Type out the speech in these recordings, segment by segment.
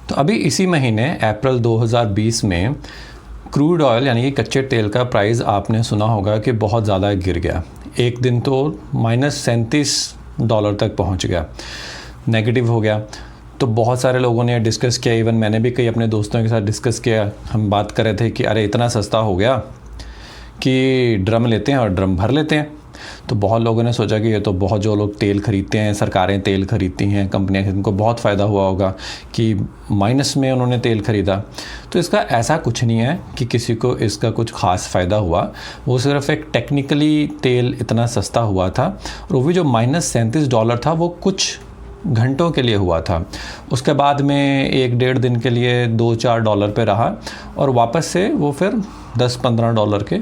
तो अभी इसी महीने अप्रैल 2020 में क्रूड ऑयल यानी कि कच्चे तेल का प्राइस आपने सुना होगा कि बहुत ज़्यादा गिर गया। एक दिन तो -$37 तक पहुंच गया, नेगेटिव हो गया। तो बहुत सारे लोगों ने डिस्कस किया, इवन मैंने भी कई अपने दोस्तों के साथ डिस्कस किया। हम बात कर रहे थे कि अरे इतना सस्ता हो गया कि ड्रम लेते हैं और ड्रम भर लेते हैं। तो बहुत लोगों ने सोचा कि ये तो बहुत, जो लोग तेल ख़रीदते हैं, सरकारें तेल ख़रीदती हैं, कंपनियां, उनको बहुत फ़ायदा हुआ होगा कि माइनस में उन्होंने तेल ख़रीदा। तो इसका ऐसा कुछ नहीं है कि किसी को इसका कुछ ख़ास फ़ायदा हुआ। वो सिर्फ एक टेक्निकली तेल इतना सस्ता हुआ था, और वो भी जो -$37 था वो कुछ घंटों के लिए हुआ था। उसके बाद में 1-1.5 दिन के लिए $2-4 पे रहा, और वापस से वो फिर $10-15 के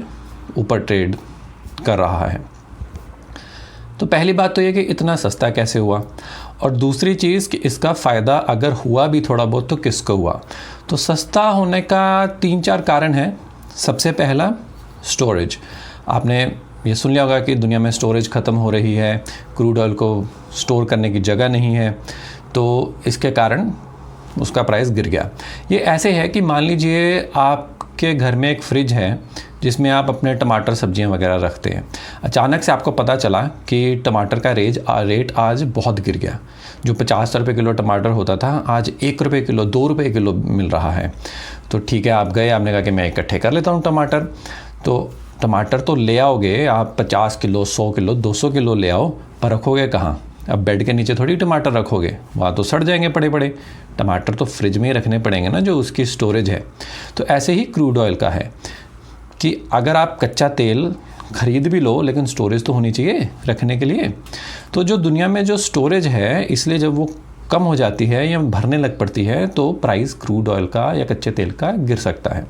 ऊपर ट्रेड कर रहा है। तो पहली बात तो ये कि इतना सस्ता कैसे हुआ, और दूसरी चीज़ कि इसका फ़ायदा अगर हुआ भी थोड़ा बहुत तो किसको हुआ। तो सस्ता होने का 3-4 कारण हैं। सबसे पहला, स्टोरेज। आपने ये सुन लिया होगा कि दुनिया में स्टोरेज ख़त्म हो रही है, क्रूड ऑयल को स्टोर करने की जगह नहीं है, तो इसके कारण उसका प्राइस गिर गया। ये ऐसे है कि मान लीजिए आपके घर में एक फ्रिज है जिसमें आप अपने टमाटर, सब्जियां वगैरह रखते हैं। अचानक से आपको पता चला कि टमाटर का रेट आज बहुत गिर गया। जो 50 रुपये किलो टमाटर होता था, आज 1 रुपये किलो, 2 रुपये किलो मिल रहा है। तो ठीक है, आप गए, आपने कहा कि मैं इकट्ठे कर लेता हूँ टमाटर। तो टमाटर तो ले आओगे आप, 50 किलो, 100 किलो, 200 किलो ले आओ, पर रखोगे कहाँ? अब बेड के नीचे थोड़ी टमाटर रखोगे, वहाँ तो सड़ जाएंगे पड़े पड़े। टमाटर तो फ्रिज में ही रखने पड़ेंगे ना, जो उसकी स्टोरेज है। तो ऐसे ही क्रूड ऑयल का है कि अगर आप कच्चा तेल ख़रीद भी लो, लेकिन स्टोरेज तो होनी चाहिए रखने के लिए। तो जो दुनिया में जो स्टोरेज है, इसलिए जब वो कम हो जाती है या भरने लग पड़ती है, तो प्राइस क्रूड ऑयल का या कच्चे तेल का गिर सकता है।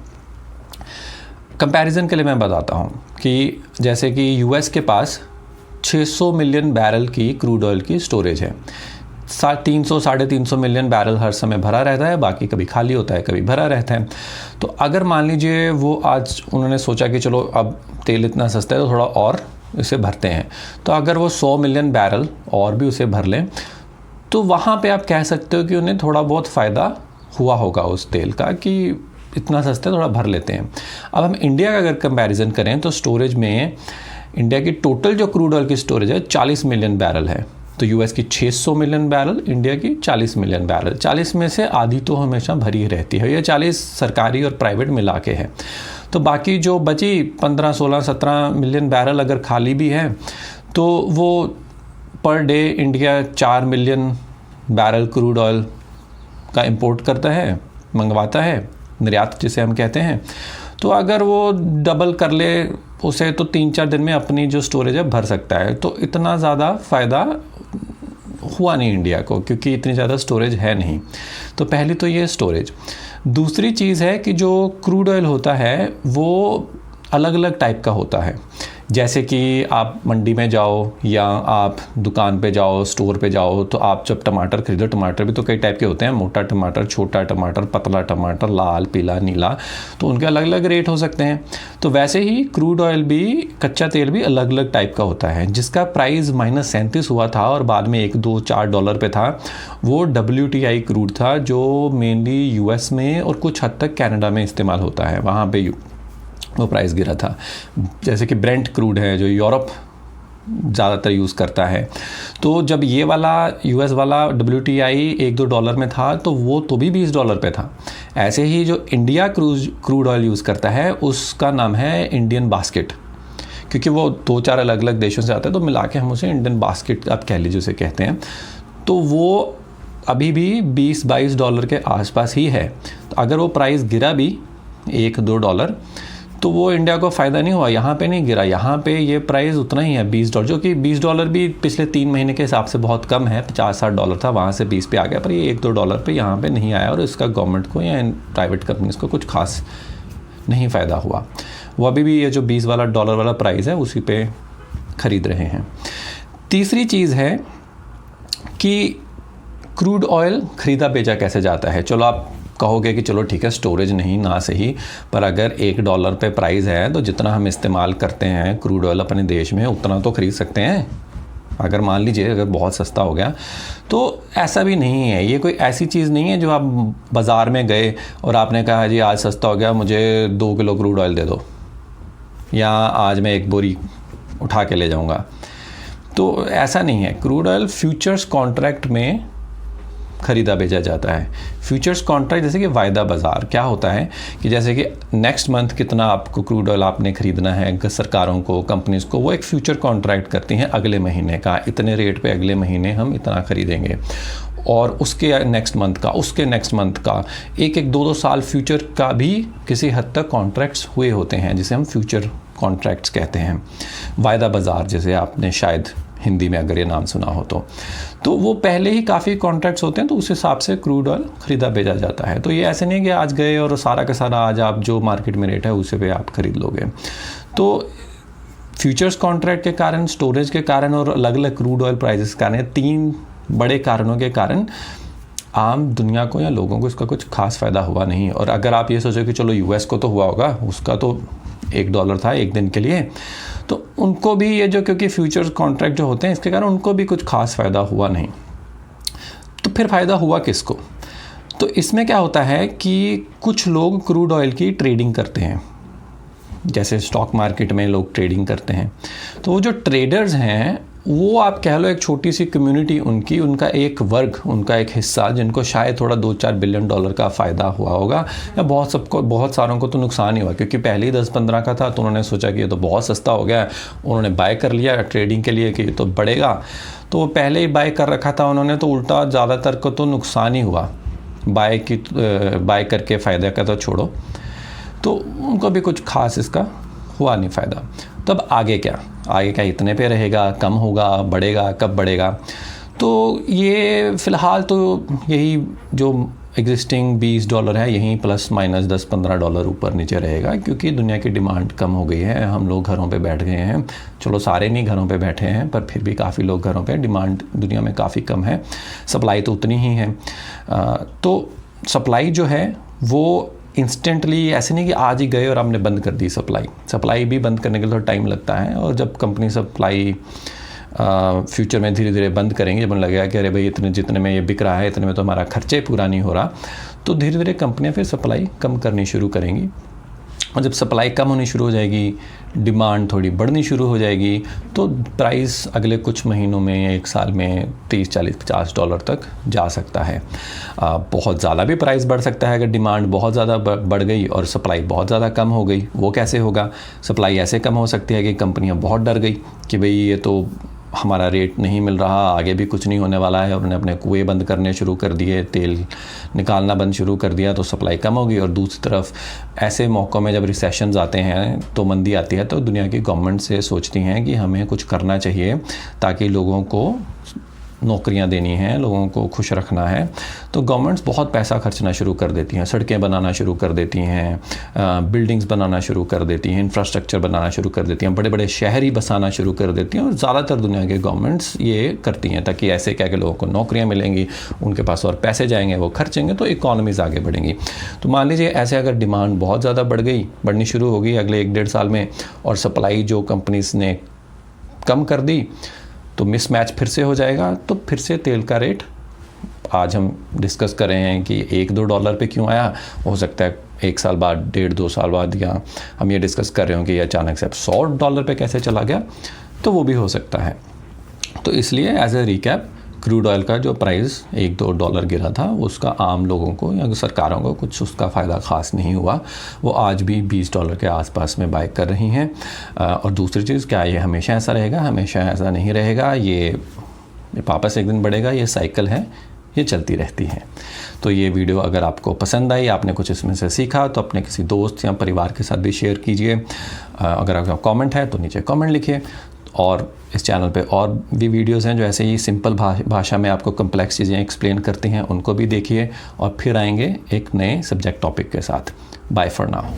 कंपैरिजन के लिए मैं बताता हूँ कि जैसे कि यूएस के पास 600 मिलियन बैरल की क्रूड ऑयल की स्टोरेज है। 300-350 मिलियन बैरल हर समय भरा रहता है, बाकी कभी खाली होता है, कभी भरा रहता है। तो अगर मान लीजिए वो आज उन्होंने सोचा कि चलो अब तेल इतना सस्ता है तो थोड़ा और इसे भरते हैं, तो अगर वो 100 मिलियन बैरल और भी उसे भर लें, तो वहाँ पे आप कह सकते हो कि उन्हें थोड़ा बहुत फ़ायदा हुआ होगा उस तेल का, कि इतना सस्ता थोड़ा भर लेते हैं। अब हम इंडिया का अगर कंपैरिजन करें तो स्टोरेज में इंडिया की टोटल जो क्रूड ऑयल की स्टोरेज है 40 मिलियन बैरल है। तो यूएस की 600 मिलियन बैरल, इंडिया की 40 मिलियन बैरल। 40 में से आधी तो हमेशा भरी ही रहती है। ये 40 सरकारी और प्राइवेट मिला के है। तो बाकी जो बची 15, 16, 17 मिलियन बैरल अगर खाली भी है, तो वो per day India 4 million barrel crude oil का इंपोर्ट करता है, मंगवाता है, निर्यात जिसे हम कहते हैं। तो अगर वो डबल कर ले उसे, तो 3-4 दिन में अपनी जो स्टोरेज है भर सकता है। तो इतना ज़्यादा फ़ायदा हुआ नहीं इंडिया को, क्योंकि इतनी ज़्यादा स्टोरेज है नहीं। तो पहली तो ये स्टोरेज। दूसरी चीज़ है कि जो क्रूड ऑयल होता है वो अलग अलग टाइप का होता है। जैसे कि आप मंडी में जाओ या आप दुकान पे जाओ, स्टोर पे जाओ, तो आप जब टमाटर खरीदो, टमाटर भी तो कई टाइप के होते हैं, मोटा टमाटर, छोटा टमाटर, पतला टमाटर, लाल, पीला, नीला, तो उनके अलग अलग रेट हो सकते हैं। तो वैसे ही क्रूड ऑयल भी, कच्चा तेल भी अलग अलग टाइप का होता है। जिसका प्राइस -37 हुआ था और बाद में $1-2-4 पे था, वो WTI क्रूड था, जो मेनली यूएस में और कुछ हद तक कनाडा में इस्तेमाल होता है। वहाँ पे वो प्राइस गिरा था। जैसे कि ब्रेंट क्रूड है, जो यूरोप ज़्यादातर यूज़ करता है। तो जब ये वाला यूएस वाला WTI $1-2 में था, तो वो तो भी $20 पे था। ऐसे ही जो इंडिया क्रूड ऑयल यूज़ करता है, उसका नाम है इंडियन बास्केट, क्योंकि वो 2-4 अलग अलग देशों से आता है, तो मिला के हम उसे इंडियन बास्केट आप कह लीजिए उसे कहते हैं। तो वो अभी भी $20-22 के आसपास ही है। तो अगर वो प्राइस गिरा भी $1-2, तो वो इंडिया को फ़ायदा नहीं हुआ, यहाँ पे नहीं गिरा। यहाँ पे ये प्राइस उतना ही है, $20, जो कि $20 भी पिछले 3 महीने के हिसाब से बहुत कम है। $50-60 था, वहाँ से 20 पे आ गया, पर ये $1-2 पे यहाँ पे नहीं आया, और इसका गवर्नमेंट को या प्राइवेट कंपनीज़ को कुछ खास नहीं फ़ायदा हुआ। वो अभी भी ये जो $20 वाला प्राइस है उसी पे ख़रीद रहे हैं। तीसरी चीज़ है कि क्रूड ऑयल ख़रीदा बेचा कैसे जाता है। चलो आप कहोगे कि चलो ठीक है, स्टोरेज नहीं ना सही, पर अगर $1 पे प्राइस है, तो जितना हम इस्तेमाल करते हैं क्रूड ऑयल अपने देश में, उतना तो ख़रीद सकते हैं। अगर मान लीजिए अगर बहुत सस्ता हो गया, तो ऐसा भी नहीं है, ये कोई ऐसी चीज़ नहीं है जो आप बाज़ार में गए और आपने कहा जी आज सस्ता हो गया, मुझे 2 किलो क्रूड ऑयल दे दो, या आज मैं 1 बोरी उठा के ले जाऊंगा। तो ऐसा नहीं है। क्रूड ऑयल फ्यूचर्स कॉन्ट्रैक्ट में ख़रीदा बेचा जाता है। फ्यूचर्स कॉन्ट्रैक्ट जैसे कि वायदा बाज़ार क्या होता है कि जैसे कि नेक्स्ट मंथ कितना आपको क्रूड ऑयल आपने ख़रीदना है, सरकारों को, कंपनीज़ को, वो एक फ्यूचर कॉन्ट्रैक्ट करती हैं अगले महीने का, इतने रेट पे अगले महीने हम इतना ख़रीदेंगे, और उसके नेक्स्ट मंथ का, उसके नेक्स्ट मंथ का, एक 2-2 साल फ्यूचर का भी किसी हद तक कॉन्ट्रैक्ट्स हुए होते हैं, जिसे हम फ्यूचर कॉन्ट्रैक्ट्स कहते हैं। वायदा बाज़ार जैसे आपने शायद हिंदी में अगर ये नाम सुना हो तो वो पहले ही काफ़ी कॉन्ट्रैक्ट्स होते हैं, तो उस हिसाब से क्रूड ऑयल ख़रीदा बेचा जाता है। तो ये ऐसे नहीं है कि आज गए और सारा का सारा आज आप जो मार्केट में रेट है उसे पे आप ख़रीद लोगे। तो फ्यूचर्स कॉन्ट्रैक्ट के कारण, स्टोरेज के कारण और अलग अलग क्रूड ऑयल प्राइसेस के कारण, 3 बड़े कारणों के कारण आम दुनिया को या लोगों को इसका कुछ खास फ़ायदा हुआ नहीं। और अगर आप ये सोचो कि चलो यूएस को तो हुआ होगा, उसका तो $1 था 1 दिन के लिए, तो उनको भी ये जो, क्योंकि फ्यूचर्स कॉन्ट्रैक्ट जो होते हैं इसके कारण उनको भी कुछ खास फ़ायदा हुआ नहीं। तो फिर फ़ायदा हुआ किसको? तो इसमें क्या होता है कि कुछ लोग क्रूड ऑयल की ट्रेडिंग करते हैं, जैसे स्टॉक मार्केट में लोग ट्रेडिंग करते हैं। तो वो जो ट्रेडर्स हैं वो आप कह लो एक छोटी सी कम्युनिटी उनका एक वर्ग, उनका एक हिस्सा, जिनको शायद थोड़ा $2-4 बिलियन का फ़ायदा हुआ होगा, या बहुत सारों को तो नुकसान ही हुआ, क्योंकि पहले ही 10-15 का था तो उन्होंने सोचा कि ये तो बहुत सस्ता हो गया, उन्होंने बाय कर लिया ट्रेडिंग के लिए कि ये तो बढ़ेगा, तो वो पहले ही बाय कर रखा था उन्होंने, तो उल्टा ज़्यादातर को तो नुकसान ही हुआ। बाय करके फ़ायदा का तो छोड़ो, तो उनको भी कुछ खास इसका हुआ नहीं फ़ायदा। तब आगे क्या इतने पे रहेगा, कम होगा, बढ़ेगा, कब बढ़ेगा? तो ये फ़िलहाल तो यही जो एग्जिस्टिंग $20 है, यहीं प्लस माइनस $10-15 ऊपर नीचे रहेगा, क्योंकि दुनिया की डिमांड कम हो गई है, हम लोग घरों पे बैठ गए हैं। चलो सारे नहीं घरों पे बैठे हैं, पर फिर भी काफ़ी लोग घरों पे, डिमांड दुनिया में काफ़ी कम है, सप्लाई तो उतनी ही है। तो सप्लाई जो है वो इंस्टेंटली ऐसे नहीं कि आज ही गए और हमने बंद कर दी सप्लाई भी बंद करने के लिए थोड़ा टाइम लगता है। और जब कंपनी सप्लाई फ्यूचर में धीरे धीरे बंद करेंगे, जब उन्हें लगेगा कि अरे भाई जितने में ये बिक रहा है इतने में तो हमारा खर्चे पूरा नहीं हो रहा, तो धीरे धीरे कंपनियां फिर सप्लाई कम करनी शुरू करेंगी। और जब सप्लाई कम होनी शुरू हो जाएगी, डिमांड थोड़ी बढ़नी शुरू हो जाएगी, तो प्राइस अगले कुछ महीनों में या 1 साल में $30-40-50 तक जा सकता है। बहुत ज़्यादा भी प्राइस बढ़ सकता है अगर डिमांड बहुत ज़्यादा बढ़ गई और सप्लाई बहुत ज़्यादा कम हो गई। वो कैसे होगा? सप्लाई ऐसे कम हो सकती है कि कंपनियां बहुत डर गई कि भाई ये तो हमारा रेट नहीं मिल रहा, आगे भी कुछ नहीं होने वाला है, उन्होंने अपने कुएँ बंद करने शुरू कर दिए, तेल निकालना बंद शुरू कर दिया, तो सप्लाई कम होगी। और दूसरी तरफ ऐसे मौक़ों में जब रिसेशंस आते हैं, तो मंदी आती है, तो दुनिया की गवर्नमेंट से सोचती हैं कि हमें कुछ करना चाहिए ताकि लोगों को नौकरियां देनी हैं, लोगों को खुश रखना है। तो गवर्नमेंट्स बहुत पैसा खर्चना शुरू कर देती हैं, सड़कें बनाना शुरू कर देती हैं, बिल्डिंग्स बनाना शुरू कर देती हैं, इंफ्रास्ट्रक्चर बनाना शुरू कर देती हैं, बड़े बड़े शहर ही बसाना शुरू कर देती हैं। और ज़्यादातर दुनिया के गवर्नमेंट्स ये करती हैं ताकि ऐसे क्या कि लोगों को नौकरियाँ मिलेंगी, उनके पास और पैसे जाएंगे, वो खर्चेंगे, तो इकॉनमीज़ आगे बढ़ेंगी। तो मान लीजिए ऐसे अगर डिमांड बहुत ज़्यादा बढ़नी शुरू होगी अगले 1-1.5 साल में, और सप्लाई जो कंपनीज़ ने कम कर दी, तो मिसमैच फिर से हो जाएगा। तो फिर से तेल का रेट आज हम डिस्कस कर रहे हैं कि $1-2 पे क्यों आया, हो सकता है 1 साल बाद, 1.5-2 साल बाद, या हम ये डिस्कस कर रहे हो कि अचानक से अब $100 पे कैसे चला गया, तो वो भी हो सकता है। तो इसलिए as a recap, crude oil का जो प्राइस $1-2 गिरा था, उसका आम लोगों को या सरकारों को कुछ उसका फ़ायदा ख़ास नहीं हुआ। वो आज भी $20 के आसपास में बाय कर रही हैं। और दूसरी चीज़, क्या ये हमेशा ऐसा रहेगा? हमेशा ऐसा नहीं रहेगा। ये वापस एक दिन बढ़ेगा, ये साइकिल है, ये चलती रहती है। तो ये वीडियो अगर आपको पसंद आई, आपने कुछ इसमें से सीखा, तो अपने किसी दोस्त या परिवार के साथ भी शेयर कीजिए। अगर आपका कमेंट है तो नीचे कमेंट लिखिए। और इस चैनल पे और भी वीडियोस हैं जो ऐसे ही सिंपल भाषा में आपको कम्प्लेक्स चीज़ें एक्सप्लेन करती हैं, उनको भी देखिए। और फिर आएंगे एक नए सब्जेक्ट टॉपिक के साथ। Bye for now.